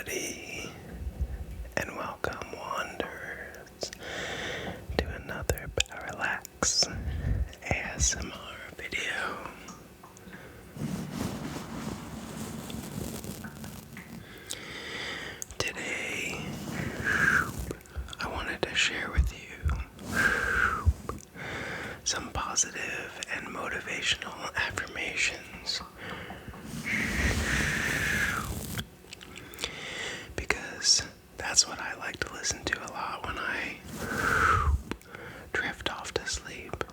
everybody, and welcome, wanderers, to another Parallax ASMR video. Today, I wanted to share with you some positive and motivational affirmations. Because that's what I like to listen to a lot when I drift off to sleep.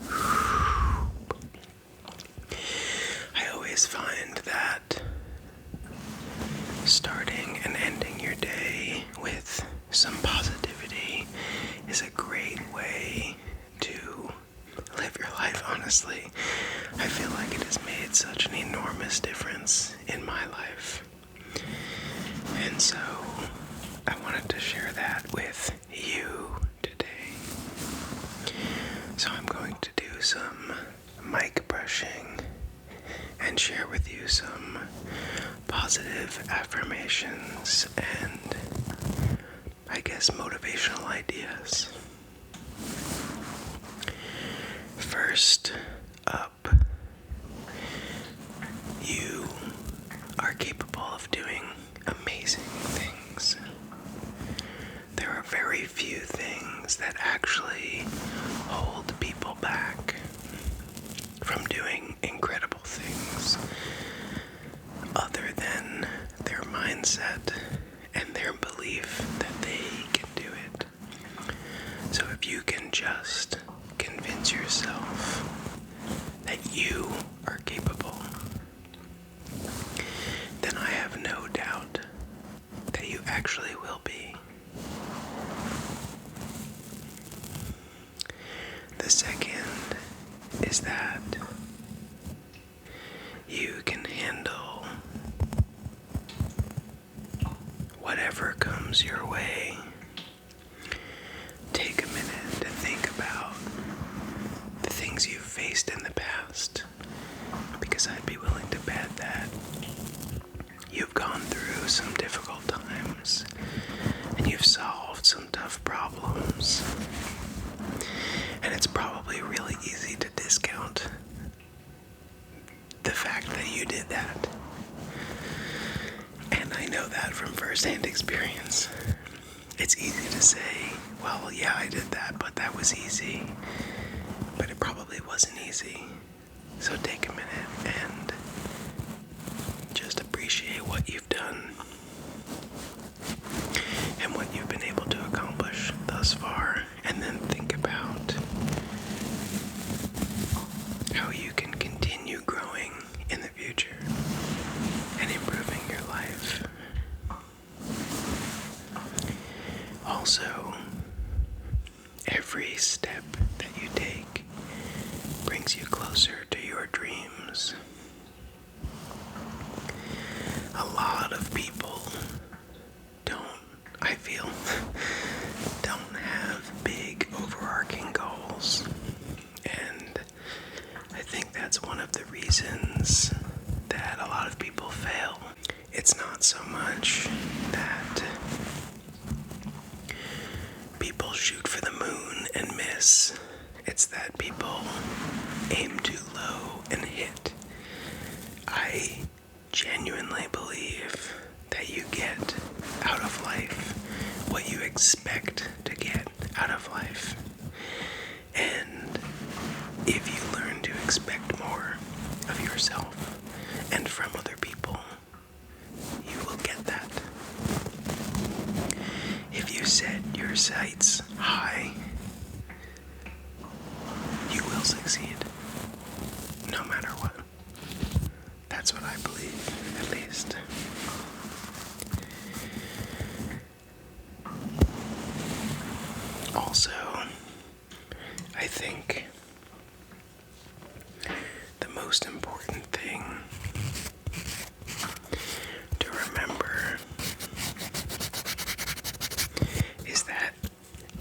I always find that starting and ending your day with some positivity is a great way to live your life, honestly. I feel like it has made such an enormous difference in my life. And so, I wanted to share that with you today. So I'm going to do some mic brushing and share with you some positive affirmations and, I guess, motivational ideas. First up, you are capable of doing amazing things. There are very few things that actually hold people back from doing incredible things other than their mindset and their belief that they can do it. So if you can just convince yourself that you are capable, then I have no doubt that you actually will be. The second is that you can handle whatever comes your way. Take a minute to think about the things you've faced in the past, because I'd be willing to bet that you've gone through some difficult times and you've solved some tough problems. And it's probably really easy to discount the fact that you did that. And I know that from first-hand experience. It's easy to say, well, yeah, I did that, but that was easy. But it probably wasn't easy. So take a minute and just appreciate what you've done and what you've been able to accomplish thus far, and then think about how you can continue growing in the future and improving your life. Also, every step that you take brings you closer to your dreams. A lot of people I feel, don't have big overarching goals. And I think that's one of the reasons that a lot of people fail. It's not so much that people shoot for the moon and miss. It's that people aim too low and hit. I genuinely believe that you get out of life what you expect to get out of life. And if you learn to expect more of yourself and from other people, you will get that. If you set your sights high, you will succeed, no matter what. That's what I believe, at least. Also, I think the most important thing to remember is that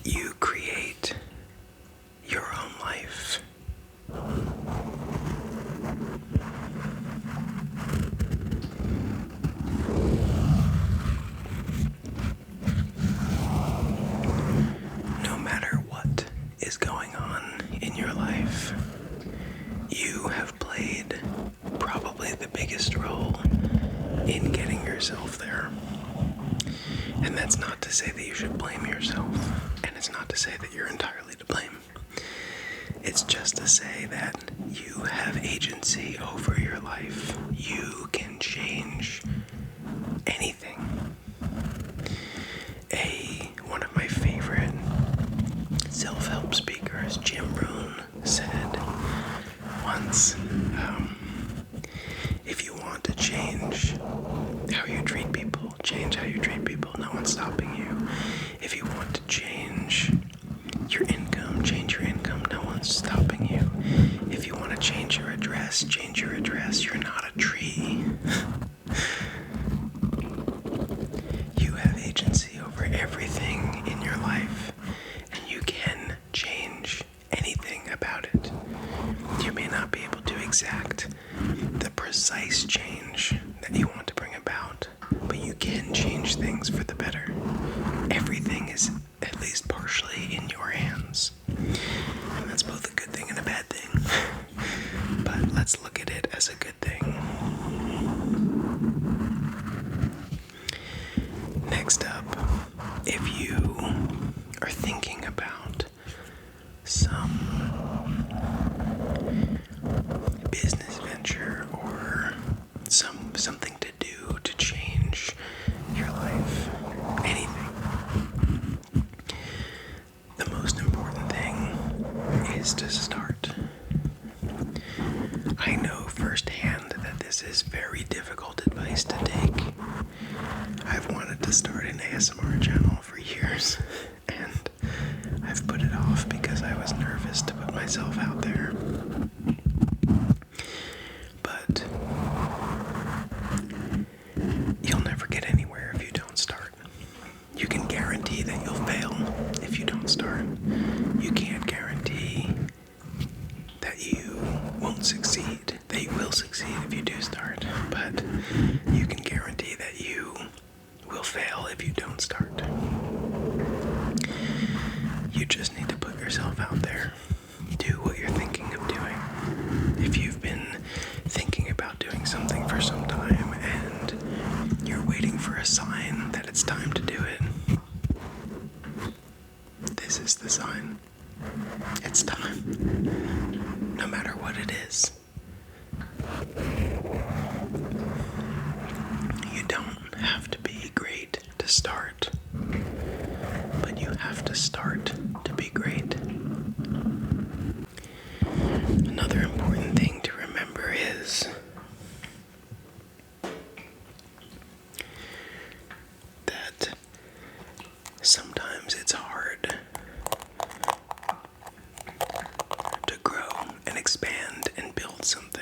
you create your own life. yourself there. And that's not to say that you should blame yourself, and it's not to say that you're entirely to blame. It's just to say that you have agency over your life. You can change anything. One of my favorite self-help speakers, Jim Rohn, said once, if you want to change how you treat people, change how you treat people. No one's stopping you. If you want to change your income, change your income. No one's stopping you. If you want to change your address, change your address. You're not a tree. You have agency over everything in your life, and you can change anything about it. You may not be able to exact the precise change that you want to bring about, but you can change things for the better. Everything is at least partially in your hands. And that's both a good thing and a bad thing. But let's look at it as a good thing. Next up, if you are thinking about some business venture or something to do to change your life, anything, the most important thing is to start. I know firsthand that this is very difficult advice to take. I've wanted to start an ASMR channel for years, and I've put it off because I was nervous to put myself out there. But you'll never get anywhere if you don't start. You can guarantee that you'll fail if you don't start. You can't guarantee that you won't succeed, that you will succeed if you do start, but you can guarantee that you will fail if you don't start. You just need to put yourself out there. Do what you're thinking of doing. If you've been thinking about doing something for some time and you're waiting for a sign that it's time to do it, this is the sign. It's time. No matter what it is. You don't have to be great to start, but you have to start to be great. Another important thing to remember is that sometimes it's hard to grow and expand and build something.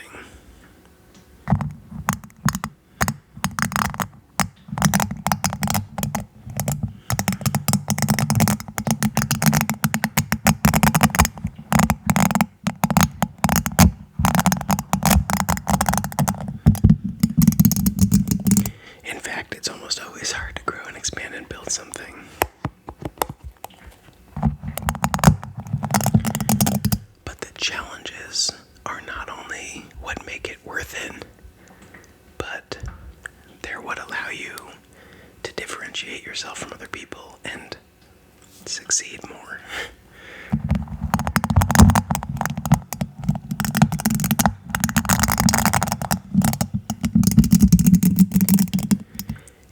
In fact, it's almost always hard to grow and expand and build something. But the challenges are not only what make it worth it, but they're what allow you to differentiate yourself from other people and succeed more.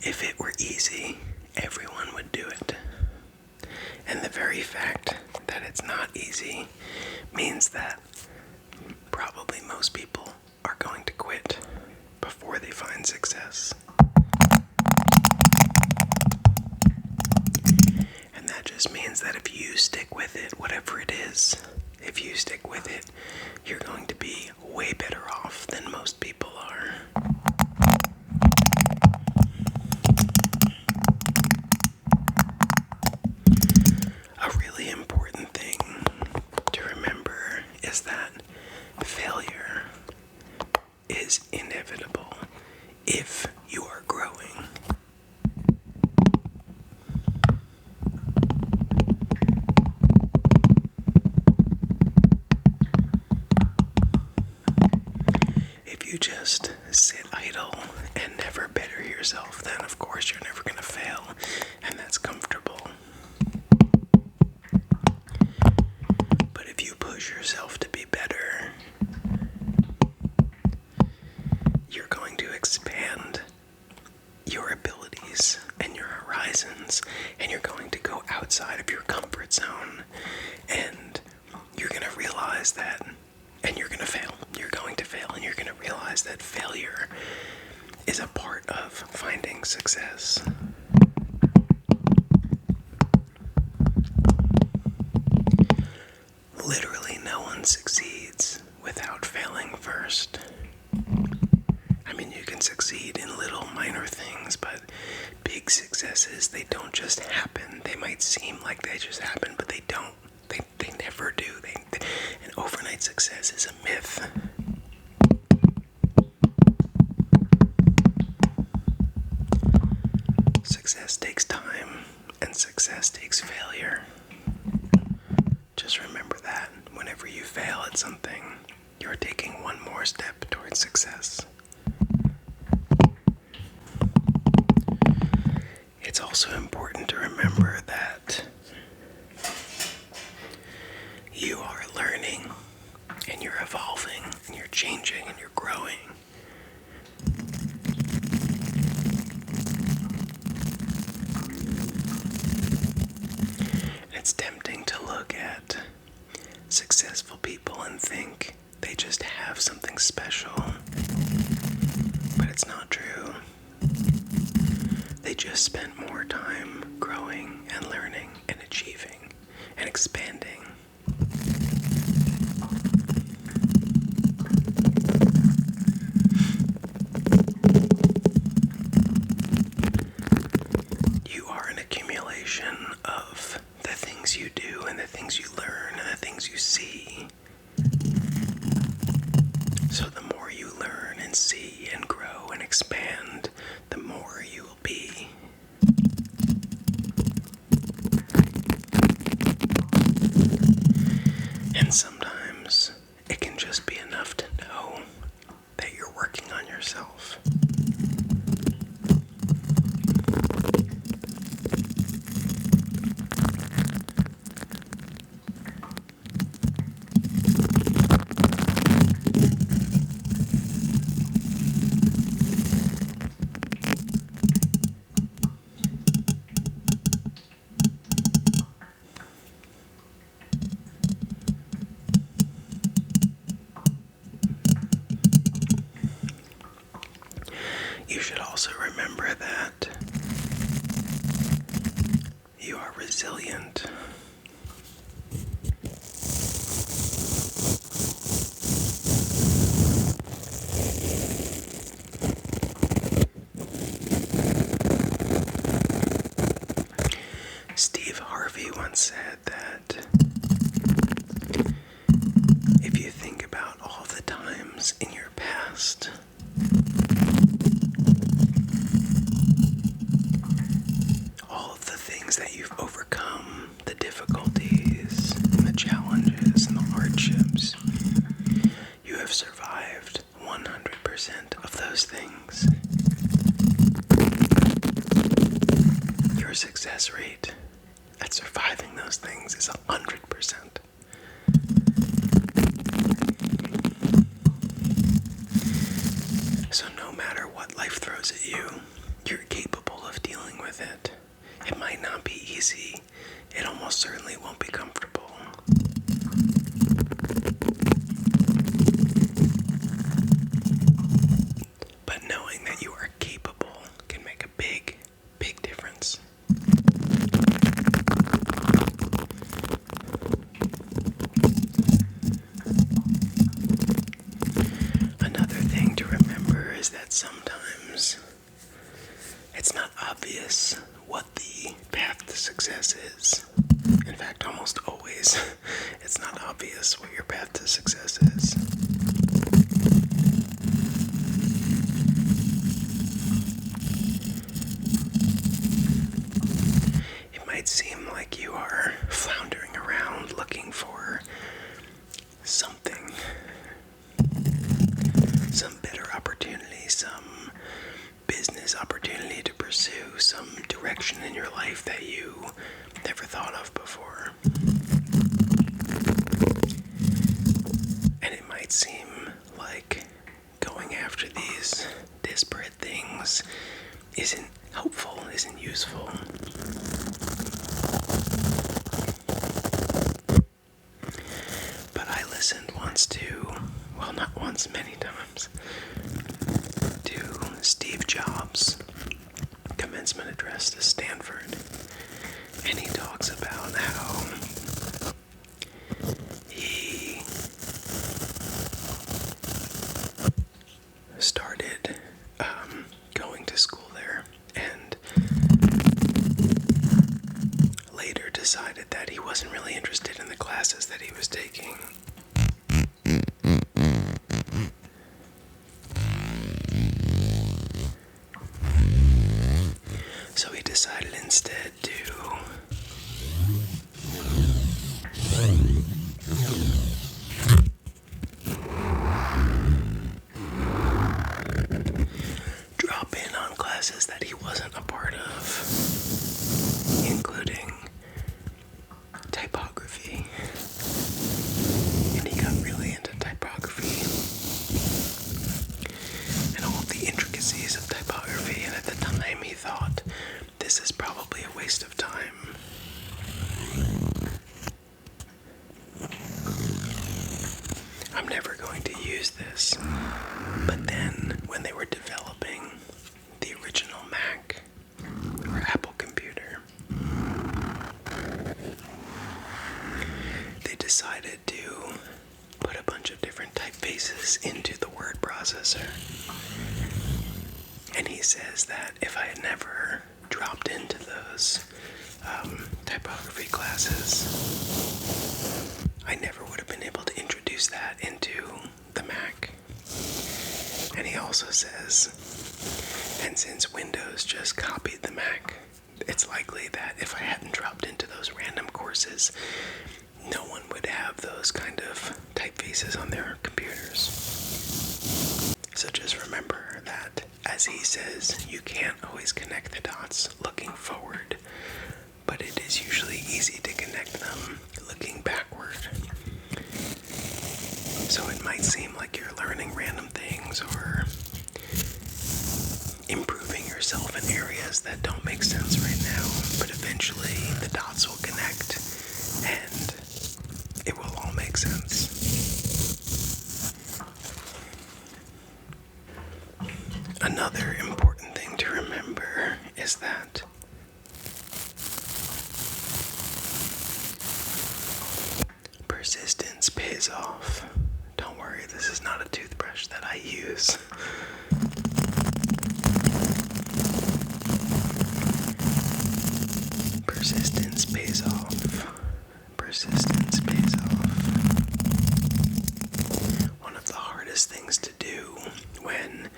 If it were easy, everyone would do it. And the very fact that it's not easy means that probably most people are going to quit before they find success. And that just means that if you stick with it, whatever it is, if you stick with it, you're going to be way better off than most people are. A really important thing to remember is that failure is inevitable if you are growing. If you just sit idle and never better yourself, then of course you're never going to fail, and that's comfortable. But if you push yourself to be better, you're going to expand your abilities and your horizons, and you're going to go outside of your comfort zone, and you're going to realize that, and you're going to fail. You're going to fail, and you're going to realize that failure is a part of finding success. Literally no one succeeds without failing first. I mean, you can succeed in little minor things, but big successes, they don't just happen. They might seem like they just happen, but they don't. They never do. An overnight success is a myth. Success takes time, and success takes failure. Just remember that whenever you fail at something, you're taking one more step towards success. It's also important to remember that you are learning, and you're evolving, and you're changing, and you're growing. It's tempting to look at successful people and think they just have something special, but it's not true. They just spent more time growing and learning and achieving and expanding. You are an accumulation of the things you do and the things you learn and the things you see. So the more you learn and see and grow and expand, the more you will be. And sometimes it can just be enough to know that you're working on yourself. You should also remember that you are resilient. Steve Harvey once said that if you think about all the times in your past that you've overcome, the difficulties, and the challenges, and the hardships, you have survived 100% of those things. Your success rate at surviving those things is 100%. So no matter what life throws at you, you're capable of dealing with it. It might not be easy. It almost certainly won't be comfortable. But knowing that you are capable can make a big, big difference. Another thing to remember is that sometimes it's not obvious what the path to success is. In fact, almost always, it's not obvious what your path to success is. It might seem like you are floundering around looking for something, some better opportunity, some business opportunity, emotion in your life that you never thought of before. And it might seem like going after these disparate things isn't helpful, isn't useful. But I listened once to, well, not once, many times, to Steve Jobs' commencement address to Stanford. And he talks about how he started going to school there and later decided that he wasn't really interested in the classes that he was taking. So he decided instead to drop in on classes that he wasn't a part of, including typography. And he got really into typography and all of the intricacies of typography, and at the time he thought, this is probably a waste of time. I'm never going to use this. But then, when they were developing the original Mac or Apple computer, they decided to put a bunch of different typefaces into the word processor. And he says that if I had never dropped into those typography classes, I never would have been able to introduce that into the Mac. And he also says, and since Windows just copied the Mac, it's likely that if I hadn't dropped into those random courses, no one would have those kind of typefaces on their computers. So just remember that, as he says, you can't always connect the dots looking forward, but it is usually easy to connect them looking backward. So it might seem like you're learning random things or improving yourself in areas that don't make sense right now, but eventually the dots will connect and it will all make sense. Another important thing to remember is that persistence pays off. Don't worry, this is not a toothbrush that I use. Persistence pays off. Persistence pays off. One of the hardest things to do when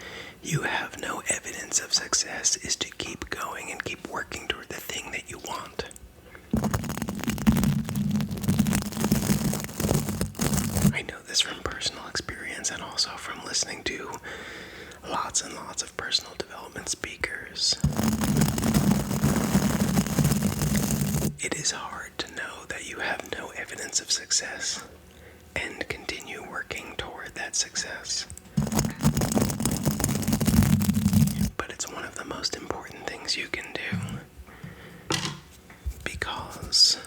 you have no evidence of success is to keep going and keep working toward the thing that you want. I know this from personal experience and also from listening to lots and lots of personal development speakers. It is hard to know that you have no evidence of success and continue working toward that success. But it's one of the most important things you can do, because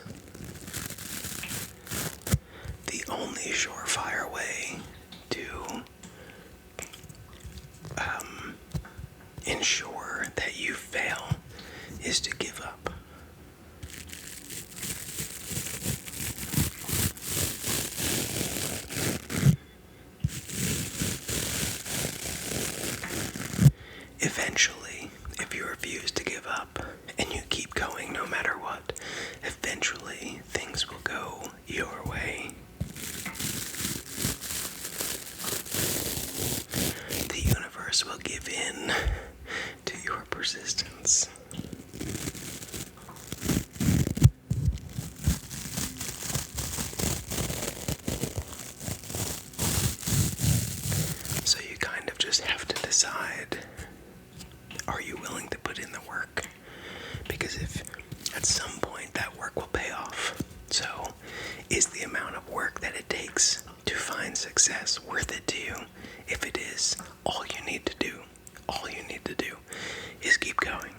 the only surefire way to ensure that you fail is to give up. Eventually, if you refuse to give up and you keep going no matter what, eventually things will go your way. The universe will give in to your persistence. So you kind of just have to decide, are you willing to put in the work? Because if at some point that work will pay off. So, is the amount of work that it takes to find success worth it to you? If it is, all you need to do is keep going,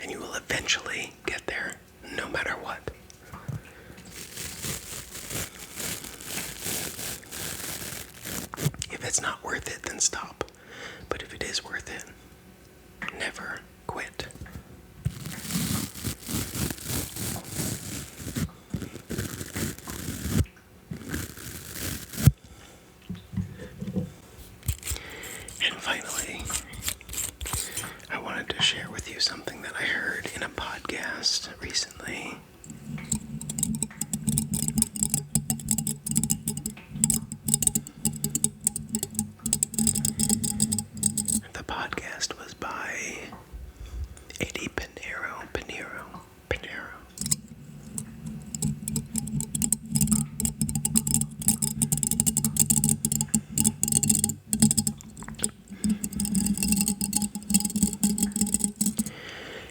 and you will eventually get there, no matter what. If it's not worth it, then stop. But if it is worth it, never quit. And finally, I wanted to share with you something that I heard in a podcast recently. The podcast was by Eddie Pinero.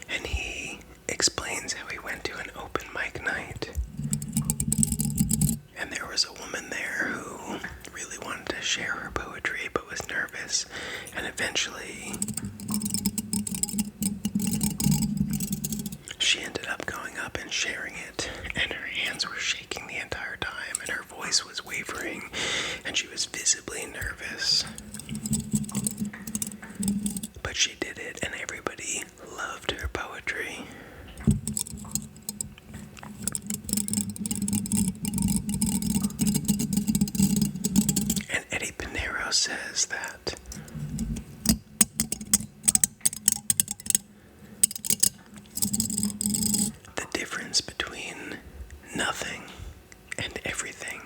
And he explains how he went to an open mic night. And there was a woman there who really wanted to share her poetry but was nervous. And eventually, she ended up going up and sharing it. And her hands were shaking the entire time. And her voice was wavering. And she was visibly nervous. But she did it, and everybody loved her poetry. And Eddie Pinero says that the difference between nothing and everything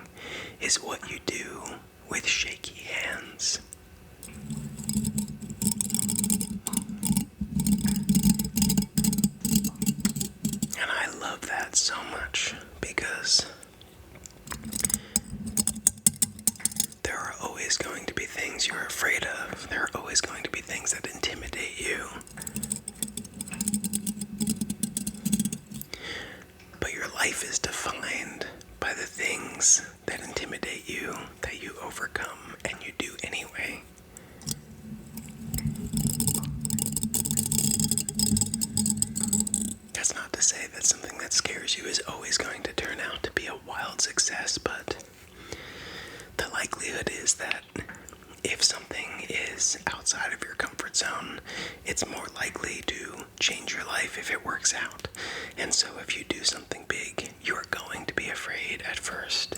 is what you do with shaky hands. And I love that so much because there are always going to be things you're afraid of. There are always going to be things that intimidate you. But your life is defined by the things that intimidate you, that you overcome, and you do anyway. That's not to say that something that scares you is always going to turn out to be a wild success, but the likelihood is that if something is outside of your comfort zone, it's more likely to change your life if it works out. And so if you do something big, you're going to be afraid at first.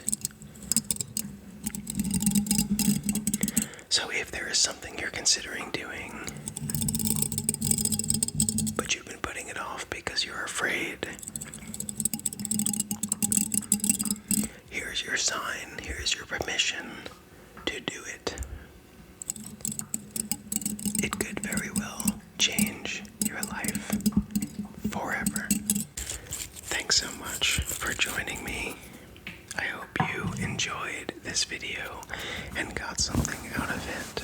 So if there is something you're considering doing, but you've been putting it off because you're afraid, here's your sign, here's your permission to do it. It could very well change your life forever. Thanks so much for joining me. I hope you enjoyed this video and got something out of it.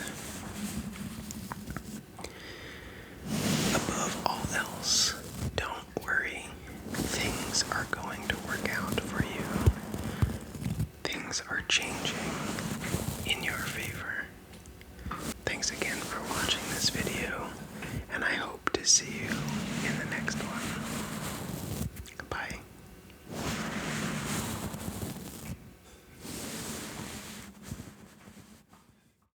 Above all else, don't worry. Things are going to work out for you. Things are changing in your favor.